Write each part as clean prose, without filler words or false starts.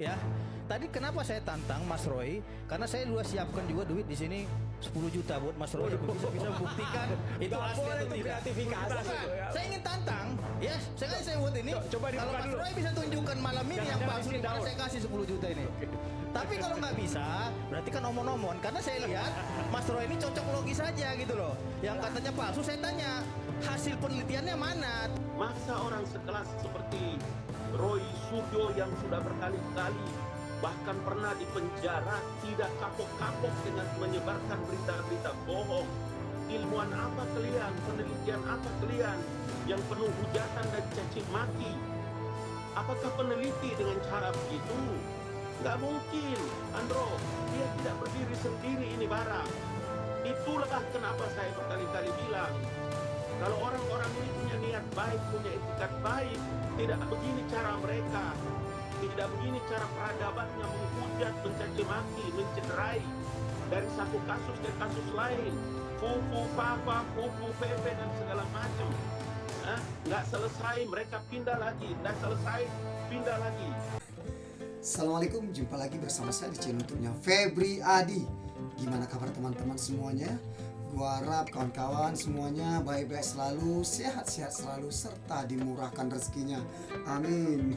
Ya, tadi kenapa saya tantang Mas Roy? Karena saya sudah siapkan juga duit di sini 10 juta buat Mas Roy. Bisa buktikan itu asli atau tidak. Kreativitas. Saya ingin tantang, ya. Saya buat ini. Coba Kalau Mas Roy bisa tunjukkan malam ini yang palsu, saya kasih 10 juta ini. Tapi kalau nggak bisa, berarti kan omon-omon. Karena saya lihat Mas Roy ini cocok logis saja gitu loh. Yang katanya palsu, saya tanya hasil penelitiannya mana? Masa orang sekelas seperti Roy Suryo yang sudah berkali-kali bahkan pernah dipenjara tidak kapok-kapok dengan menyebarkan berita-berita bohong. Ilmuwan apa kalian? Penelitian apa kalian yang penuh hujatan dan caci maki? Apakah peneliti dengan cara begitu? Nggak mungkin, Andro. Dia tidak berdiri sendiri ini barang. Itulah kenapa saya berkali-kali bilang, kalau orang-orang ini punya niat baik, punya etikat baik, tidak begini cara mereka. Tidak begini cara peradabannya menghujat, mencaci maki, mencederai. Dari satu kasus ke kasus lain. Fufu, Fafa, Fufu, Pepe, dan segala macam. Nggak selesai, mereka pindah lagi. Nggak selesai, pindah lagi. Assalamualaikum, jumpa lagi bersama saya di channel YouTube-nya Febri Adi. Gimana kabar teman-teman semuanya? Gua harap kawan-kawan semuanya baik-baik selalu, sehat-sehat selalu, serta dimurahkan rezekinya. Amin.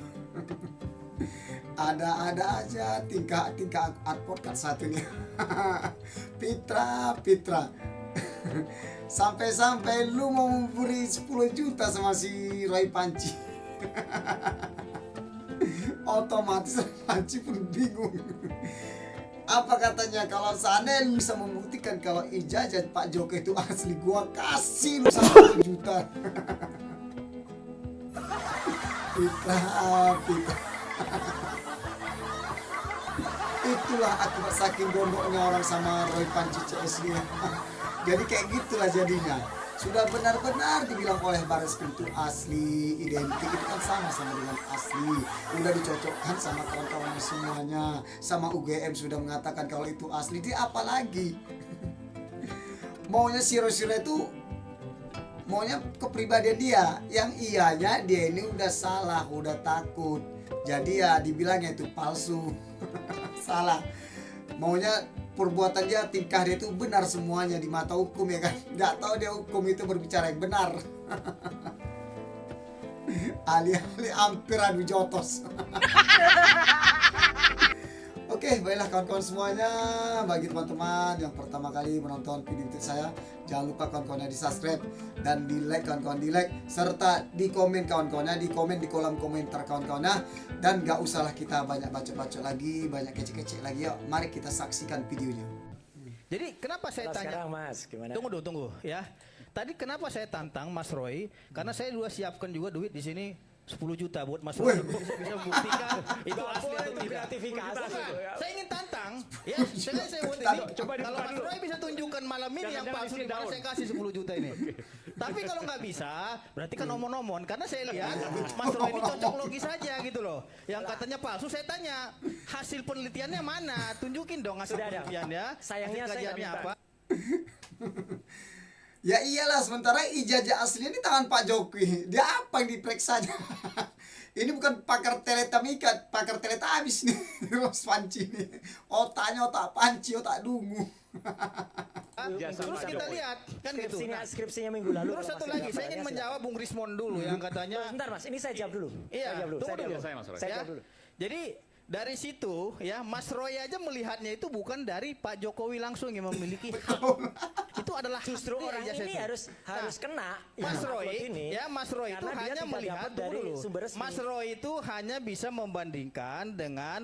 Ada-ada aja tingkah podcast satu nih. Pitra. Sampai-sampai lu mau memberi 10 juta sama si Roy Panci. Otomatis Panci pun bingung. Apa katanya, kalau seandainya lu bisa membuktikan kalau ijazah Pak Joko itu asli, gua kasih lu 1 juta. Pitra. Itulah akibat saking gondoknya orang sama Roy Panci CSG. Jadi kayak gitulah jadinya. Sudah benar-benar dibilang oleh Barreskrim itu asli, identik, itu kan sama dengan asli. Udah dicocokkan sama kawan-kawan semuanya. Sama UGM sudah mengatakan kalau itu asli. Dia apa lagi? Maunya Siro-Siro itu maunya kepribadian dia. Yang iyanya dia ini udah salah, udah takut. Jadi ya dibilangnya itu palsu. Salah. Maunya perbuatan dia, tingkah dia itu benar semuanya di mata hukum, ya kan? Nggak tahu dia hukum itu berbicara yang benar. Alih-alih hampir adu jotos. Oke, baiklah kawan-kawan semuanya. Bagi teman-teman yang pertama kali menonton video itu saya, jangan lupa kawan-kawannya di subscribe dan di like, kawan-kawan di like, serta di komen kawan-kawannya, di komen di kolom komentar kawan-kawannya. Dan gak usahlah kita banyak bacot-bacot lagi, banyak kecek-kecek lagi. Yuk, mari kita saksikan videonya. Jadi kenapa saya tanya? Sekarang Mas, gimana? Tunggu ya. Tadi kenapa saya tantang Mas Roy? Karena saya sudah siapkan juga duit di sini 10 juta buat Mas Roy. Bisa buktikan itu asli atau tidak. Kreativitas. Saya ingin tantang, ya. Saya buat ini. Kalau Mas Roy bisa tunjukkan malam ini yang palsu, saya kasih 10 juta ini. Tapi kalau nggak bisa, berarti kan omon-omon. Karena saya lihat Mas Roy ini cocok logis saja gitu loh. Yang katanya palsu, saya tanya hasil penelitiannya mana? Tunjukin dong hasil penelitiannya. Sayangnya saya kajiannya apa? Ya iyalah, sementara ijazah aslinya di tangan Pak Jokowi. Dia apa yang diperiksanya? Ini bukan pakar teletamika, pakar teletabis nih. Terus Panci nih. Otaknya otak Panci, otak dungu. Terus kita lihat kan gitu. Skripsinya minggu lalu. Terus satu lagi, saya ingin menjawab Bung Rismon dulu yang katanya. Sebentar Mas, ini saya jawab dulu. Iya, tunggu dulu. Saya jawab dulu. Jadi dari situ ya Mas Roy aja melihatnya itu bukan dari Pak Jokowi langsung yang memiliki hak. Itu adalah Justru hak orang dia, ini harus kena. Mas yang Roy ini, ya Mas Roy itu karena dia hanya tidak melihat dapat dari dulu. sumber resmi. Mas Roy itu hanya bisa membandingkan dengan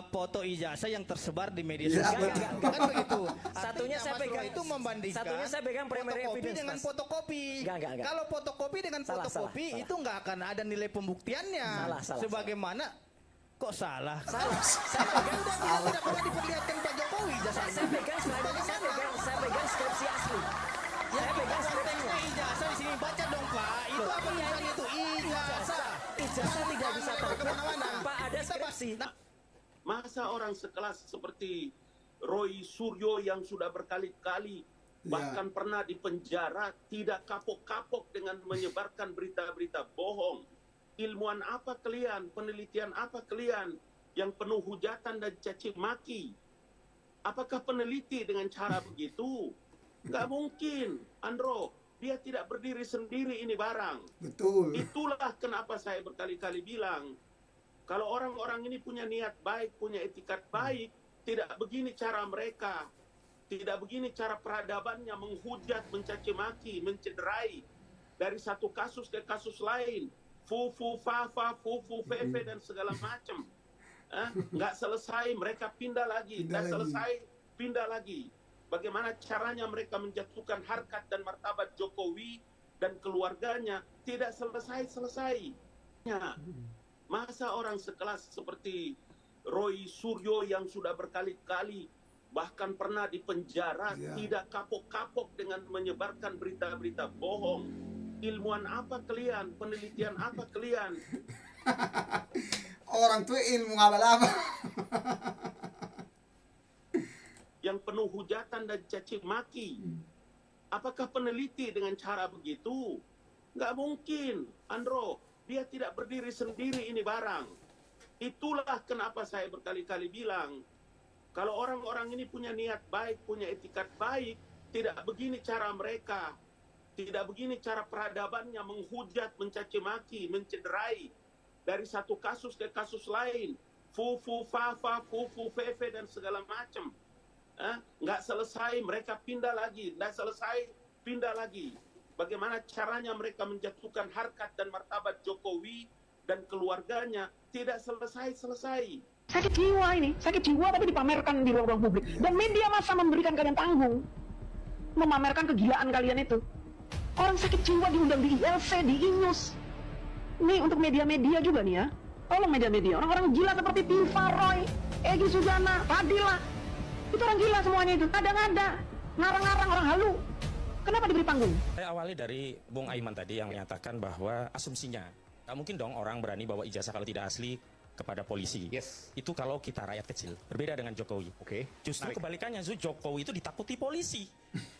foto ijazah yang tersebar di media sosial. Kan begitu. Satunya saya pegang itu membandingkan. Satunya saya pegang primary fotokopi evidence dengan Mas. fotokopi. Enggak. Kalau fotokopi dengan fotokopi itu nggak akan ada nilai pembuktiannya. Salah. Sebagaimana kok salah? Saya pegang Tidak pernah diperlihatkan Pak Jokowi ijazahnya. saya pegang skripsi asli. Saya pegang skripsinya. Ijazah di sini baca dong Pak. Itu apa tulisannya itu? Ijazah. Ijazah tidak bisa terbit tanpa ada skripsi. Masa orang sekelas seperti Roy Suryo yang sudah berkali-kali bahkan pernah dipenjara tidak kapok-kapok dengan menyebarkan berita-berita bohong. Ilmuwan apa kalian? Penelitian apa kalian yang penuh hujatan dan caci maki. Apakah peneliti dengan cara begitu? Nggak mungkin, Andro. Dia tidak berdiri sendiri ini barang. Betul. Itulah kenapa saya berkali-kali bilang, kalau orang-orang ini punya niat baik, punya etikat baik, tidak begini cara mereka. Tidak begini cara peradabannya menghujat, mencaci maki, mencederai. Dari satu kasus ke kasus lain. Fufu, fafa, fufu, fefe, dan segala macam. Nggak selesai, mereka pindah lagi. Nggak selesai, pindah lagi. Bagaimana caranya mereka menjatuhkan harkat dan martabat Jokowi dan keluarganya tidak selesai-selesai. Masa orang sekelas seperti Roy Suryo yang sudah berkali-kali bahkan pernah dipenjara tidak kapok-kapok dengan menyebarkan berita-berita bohong. Ilmuwan apa kalian? Penelitian apa kalian? Orang tuh ilmu abal-abal. Yang penuh hujatan dan caci maki. Apakah peneliti dengan cara begitu? Nggak mungkin, Andro. Dia tidak berdiri sendiri ini barang. Itulah kenapa saya berkali-kali bilang, kalau orang-orang ini punya niat baik, punya etikat baik, tidak begini cara mereka. Tidak begini cara peradabannya menghujat, mencaci maki, mencederai. Dari satu kasus ke kasus lain. Fufu, fafa, fufu, fefe, dan segala macam. Nggak selesai, mereka pindah lagi. Nggak selesai, pindah lagi. Bagaimana caranya mereka menjatuhkan harkat dan martabat Jokowi dan keluarganya tidak selesai-selesai. Sakit jiwa ini, sakit jiwa tapi dipamerkan di ruang publik. Dan media massa memberikan kalian panggung. Memamerkan kegilaan kalian itu. Orang sakit jiwa diundang di ILC, di Inews. Ini untuk media-media juga nih ya. Tolong media-media, orang-orang gila seperti Tifa, Roy, Egy Sujana, Fadila. Itu orang gila semuanya itu, ada-ada, ngarang-ngarang orang halu. Kenapa diberi panggung? Saya awali dari Bung Aiman tadi yang menyatakan bahwa asumsinya, nggak mungkin dong orang berani bawa ijazah kalau tidak asli kepada polisi. Yes. Itu kalau kita rakyat kecil, berbeda dengan Jokowi. Oke. Justru kebalikannya, Jokowi itu ditakuti polisi.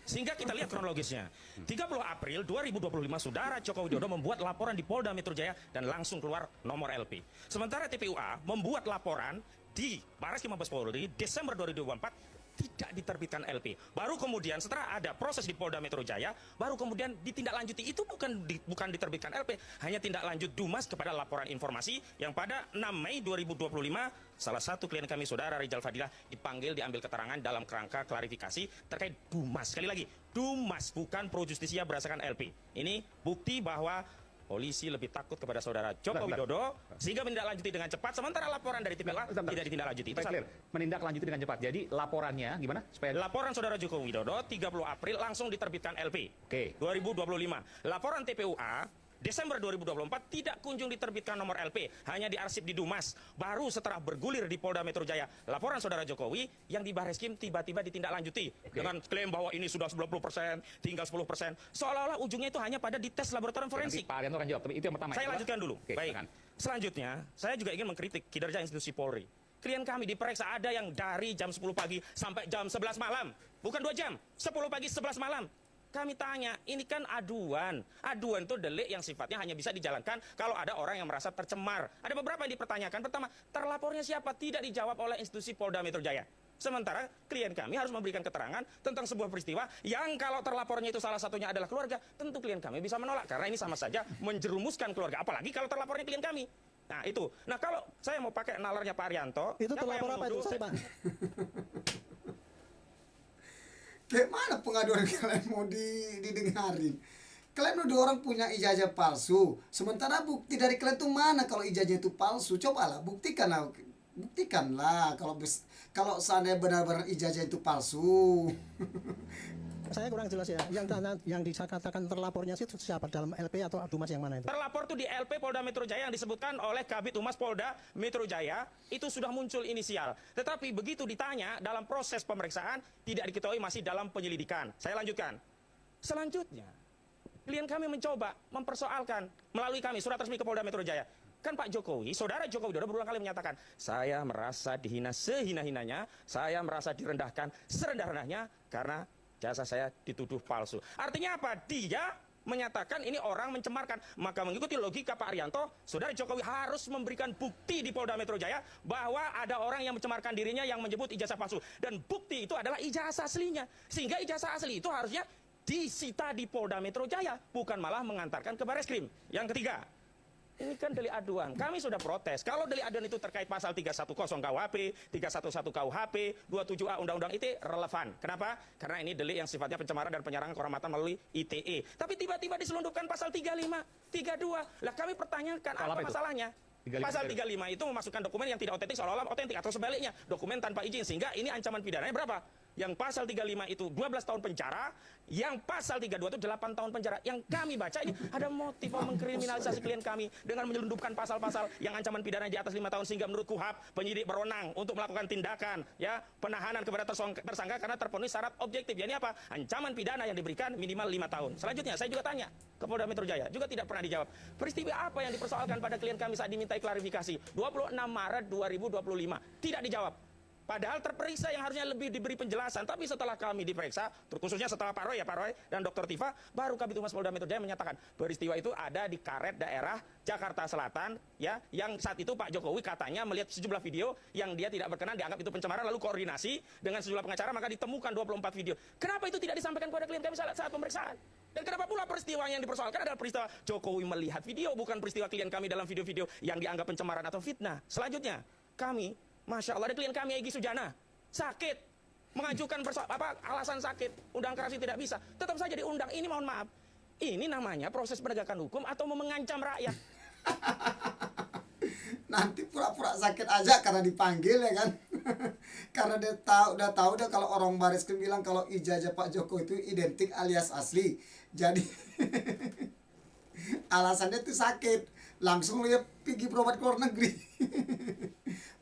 Sehingga kita lihat kronologisnya. 30 April 2025, Saudara Joko Widodo membuat laporan di Polda Metro Jaya dan langsung keluar nomor LP. Sementara TPUA membuat laporan di Barreskrim Mabes Polri Desember 2024 tidak diterbitkan LP. Baru kemudian setelah ada proses di Polda Metro Jaya, baru kemudian ditindaklanjuti. Itu bukan diterbitkan LP, hanya tindak lanjut Dumas kepada laporan informasi yang pada 6 Mei 2025 salah satu klien kami Saudara Rizal Fadilah dipanggil, diambil keterangan dalam kerangka klarifikasi terkait Dumas. Sekali lagi, Dumas bukan Pro Justisia berdasarkan LP. Ini bukti bahwa polisi lebih takut kepada Saudara Joko Widodo sehingga menindaklanjuti dengan cepat, sementara laporan dari TPUA tidak ditindaklanjuti. Itu clear. Menindaklanjuti dengan cepat. Jadi laporannya gimana? Laporan Saudara Joko Widodo 30 April langsung diterbitkan LP. Oke. 2025. Laporan TPUA Desember 2024 tidak kunjung diterbitkan nomor LP, hanya diarsip di Dumas. Baru setelah bergulir di Polda Metro Jaya, laporan Saudara Jokowi yang di Barreskrim tiba-tiba ditindaklanjuti dengan klaim bahwa ini sudah 90%, tinggal 10%. Seolah-olah ujungnya itu hanya pada dites laboratorium forensik. Pak Arianto akan jawab, tapi itu yang pertama. Saya lanjutkan dulu. Oke, baik. silakan. Selanjutnya, saya juga ingin mengkritik kinerja institusi Polri. Klien kami diperiksa ada yang dari jam 10 pagi sampai jam 11 malam. Bukan 2 jam, 10 pagi 11 malam. Kami tanya, ini kan aduan. Aduan itu delik yang sifatnya hanya bisa dijalankan kalau ada orang yang merasa tercemar. Ada beberapa yang dipertanyakan. Pertama, terlapornya siapa? Tidak dijawab oleh institusi Polda Metro Jaya. Sementara klien kami harus memberikan keterangan tentang sebuah peristiwa yang kalau terlapornya itu salah satunya adalah keluarga, tentu klien kami bisa menolak. Karena ini sama saja menjerumuskan keluarga. Apalagi kalau terlapornya klien kami. Nah itu. Nah kalau saya mau pakai nalarnya Pak Arianto. Itu terlapor apa itu, Pak? Kayak mana pengaduan kalian mau didengarin? Kalian nuduh orang punya ijazah palsu. Sementara bukti dari kalian tuh mana kalau ijazah itu palsu? Cobalah buktikanlah. Buktikanlah kalau seandainya benar-benar ijazah itu palsu. Saya kurang jelas ya. Yang dikatakan terlapornya itu siapa, dalam LP atau Dumas yang mana itu? Terlapor tuh di LP Polda Metro Jaya yang disebutkan oleh Kabid Humas Polda Metro Jaya, itu sudah muncul inisial. Tetapi begitu ditanya dalam proses pemeriksaan tidak diketahui masih dalam penyelidikan. Saya lanjutkan. Selanjutnya, klien kami mencoba mempersoalkan melalui kami surat resmi ke Polda Metro Jaya. Kan Pak Jokowi, Saudara Joko Widodo berulang kali menyatakan, saya merasa dihina sehina-hinanya, saya merasa direndahkan serendah-rendahnya karena jasa saya dituduh palsu. Artinya apa? Dia menyatakan ini orang mencemarkan. Maka mengikuti logika Pak Arianto, Saudara Jokowi harus memberikan bukti di Polda Metro Jaya bahwa ada orang yang mencemarkan dirinya yang menyebut ijazah palsu. Dan bukti itu adalah ijazah aslinya. Sehingga ijazah asli itu harusnya disita di Polda Metro Jaya, bukan malah mengantarkan ke Bareskrim. Yang ketiga, ini kan delik aduan. Kami sudah protes. Kalau delik aduan itu terkait pasal 310 KUHP, 311 KUHP, 27A Undang-Undang ITE relevan. Kenapa? Karena ini delik yang sifatnya pencemaran dan penyerangan kehormatan melalui ITE. Tapi tiba-tiba diselundupkan pasal 35, 32. Lah kami pertanyakan apa masalahnya? 35. Pasal 35 itu memasukkan dokumen yang tidak otentik seolah-olah otentik atau sebaliknya, dokumen tanpa izin, sehingga ini ancaman pidananya berapa? Yang pasal 35 itu 12 tahun penjara, yang pasal 32 itu 8 tahun penjara. Yang kami baca ini ada motif mengkriminalisasi klien kami dengan menyelundupkan pasal-pasal yang ancaman pidana di atas 5 tahun, sehingga menurut KUHP penyidik berwenang untuk melakukan tindakan ya penahanan kepada tersangka karena terpenuhi syarat objektif. Ini apa? Ancaman pidana yang diberikan minimal 5 tahun. Selanjutnya saya juga tanya ke Polda Metro Jaya, juga tidak pernah dijawab. Peristiwa apa yang dipersoalkan pada klien kami saat dimintai klarifikasi 26 Maret 2025? Tidak dijawab. Padahal terperiksa yang harusnya lebih diberi penjelasan, tapi setelah kami diperiksa, terkhususnya setelah Pak Roy dan Dr. Tifa, baru Kabid Humas Polda Metro Jaya menyatakan peristiwa itu ada di Karet daerah Jakarta Selatan, ya, yang saat itu Pak Jokowi katanya melihat sejumlah video yang dia tidak berkenan, dianggap itu pencemaran, lalu koordinasi dengan sejumlah pengacara, maka ditemukan 24 video. Kenapa itu tidak disampaikan kepada klien kami saat pemeriksaan? Dan kenapa pula peristiwa yang dipersoalkan adalah peristiwa Jokowi melihat video, bukan peristiwa klien kami dalam video-video yang dianggap pencemaran atau fitnah. Selanjutnya, kami Masya Allah, ada klien kami Egy Sujana sakit, mengajukan alasan sakit, undang kerasi tidak bisa, tetap saja diundang. Ini mohon maaf, ini namanya proses penegakan hukum atau mengancam rakyat. Nanti pura-pura sakit aja karena dipanggil ya kan. Karena dia udah tahu kalau orang Bareskrim bilang kalau ijazah Pak Jokowi itu identik alias asli. Jadi alasannya itu sakit, langsung dia pergi berobat ke luar negeri.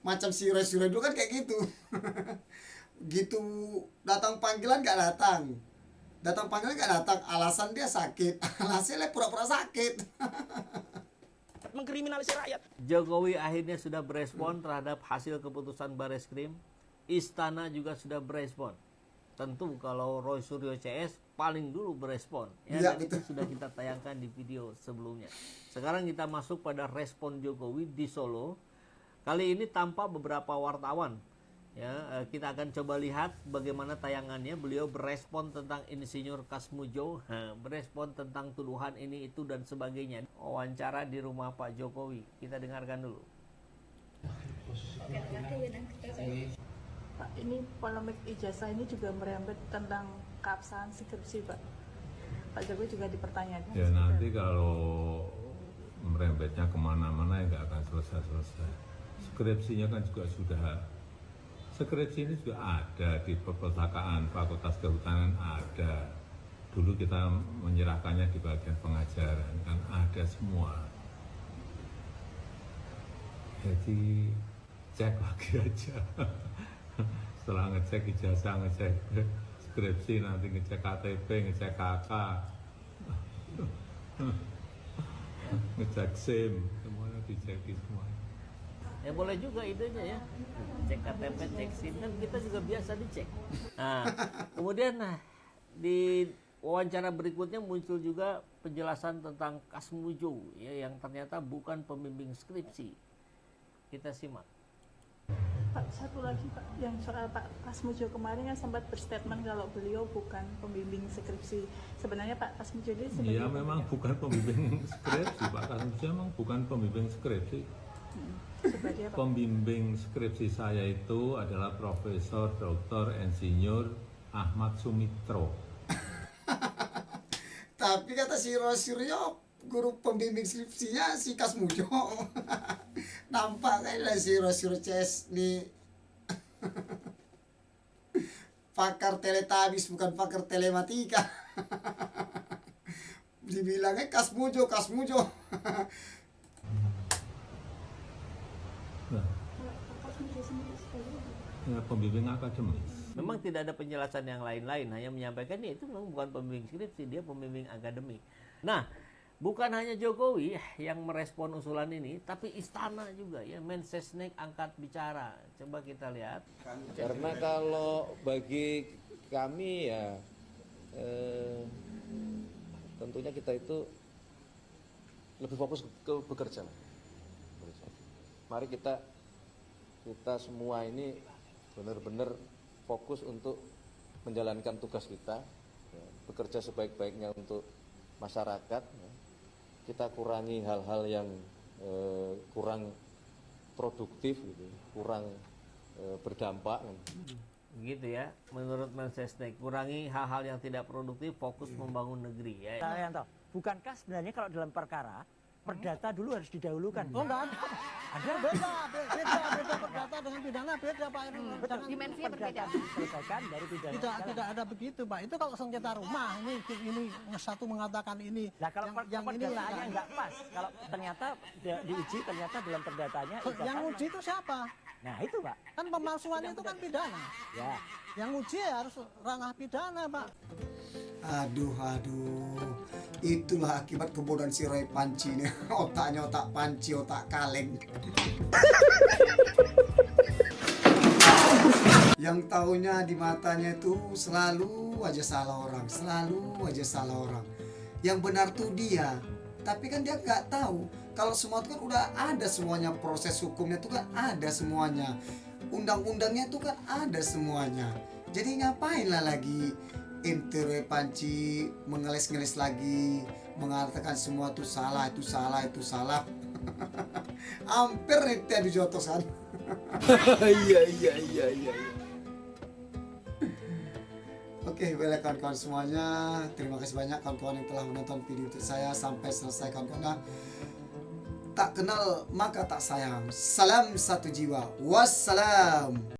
Macam si Roy dulu kan kayak gitu. Gitu datang panggilan gak datang. Datang panggilan gak datang, alasan dia sakit. Alasannya pura-pura sakit. Mengkriminalisasi rakyat. Jokowi akhirnya sudah berespon terhadap hasil keputusan Bareskrim. Istana juga sudah berespon. Tentu kalau Roy Suryo CS paling dulu berespon. Ya, dan itu sudah kita tayangkan di video sebelumnya. Sekarang kita masuk pada respon Jokowi di Solo. Kali ini tanpa beberapa wartawan. Ya, kita akan coba lihat bagaimana tayangannya. Beliau berespon tentang Insinyur Kasmujo, berespon tentang tuduhan ini itu dan sebagainya. Wawancara di rumah Pak Jokowi. Kita dengarkan dulu. Pak, ini polemik ijazah ini juga merembet tentang keabsahan skripsi, Pak. Pak Jokowi juga dipertanyakan. Ya nanti kalau merembetnya kemana-mana ya nggak akan selesai-selesai. Skripsinya kan juga sudah, skripsi ini juga ada di perpustakaan Fakultas Kehutanan ada. Dulu kita menyerahkannya di bagian pengajaran, kan ada semua. Jadi cek lagi aja. Setelah ngecek ijazah, ngecek skripsi, nanti ngecek KTP, ngecek KK, ngecek SIM, semuanya dicek semua. Ya boleh juga idenya ya, cek KTP, cek SIM, kan kita juga biasa dicek. Nah, kemudian di wawancara berikutnya muncul juga penjelasan tentang Kasmujo ya, yang ternyata bukan pembimbing skripsi. Kita simak. Pak, satu lagi Pak, yang soal Pak Kasmujo kemarin kan sempat berstatement kalau beliau bukan pembimbing skripsi. Sebenarnya Pak Kasmujo ini sebenarnya... Iya memang bukan pembimbing skripsi, Pak Kasmujo memang bukan pembimbing skripsi. Pembimbing skripsi saya itu adalah Profesor Dr. Insinyur Ahmad Sumitro. Tapi kata si Roy Suryo, guru pembimbing skripsinya si Kasmujo. Nampak kayaknya si Roy Suryo CS nih pakar teletabis bukan pakar telematika. Dibilangnya Kasmujo. Ya, pembimbing akademis. Memang tidak ada penjelasan yang lain-lain, hanya menyampaikan ya itu memang bukan pembimbing skripsi, dia pembimbing akademik. Nah, bukan hanya Jokowi yang merespon usulan ini, tapi istana juga ya, Mensesnek angkat bicara. Coba kita lihat. Karena kalau bagi kami ya tentunya kita itu lebih fokus ke bekerja. Mari kita semua ini benar-benar fokus untuk menjalankan tugas kita, ya, bekerja sebaik-baiknya untuk masyarakat. Ya. Kita kurangi hal-hal yang kurang produktif, gitu, kurang berdampak. Begitu ya, menurut Mensesnek, kurangi hal-hal yang tidak produktif, fokus membangun negeri. Ya. Pak Yanto, bukankah sebenarnya kalau dalam perkara perdata dulu harus didahulukan? Oh enggak ada. Beda perdata dengan pidana beda Pak. Betul, dimensinya berbeda. Diselesaikan dari pidana. Tidak ada begitu Pak. Itu kalau sengketa rumah ini satu mengatakan ini. Nah kalau yang ini perdataannya nggak pas, kalau ternyata diuji ternyata dalam perdatanya yang uji itu siapa? Nah itu Pak. Kan pemalsuan itu kan pidana. Ya. Yang uji ya harus ranah pidana Pak. Aduh, itulah akibat kebodohan si Roy Panci ini. Otaknya otak panci, otak kaleng. Yang taunya di matanya itu selalu aja salah orang, Yang benar tuh dia, tapi kan dia nggak tahu kalau semua itu kan udah ada semuanya, proses hukumnya itu kan ada semuanya, undang-undangnya itu kan ada semuanya. Jadi ngapain lah lagi ente Roy Panci mengeles-ngeles lagi, mengatakan semua itu salah. Hampir itu dijotosan. Iya. Oke, baiklah kawan-kawan semuanya. Terima kasih banyak kawan-kawan yang telah menonton video saya sampai selesai kawan-kawan. Tak kenal maka tak sayang. Salam satu jiwa. Wassalam.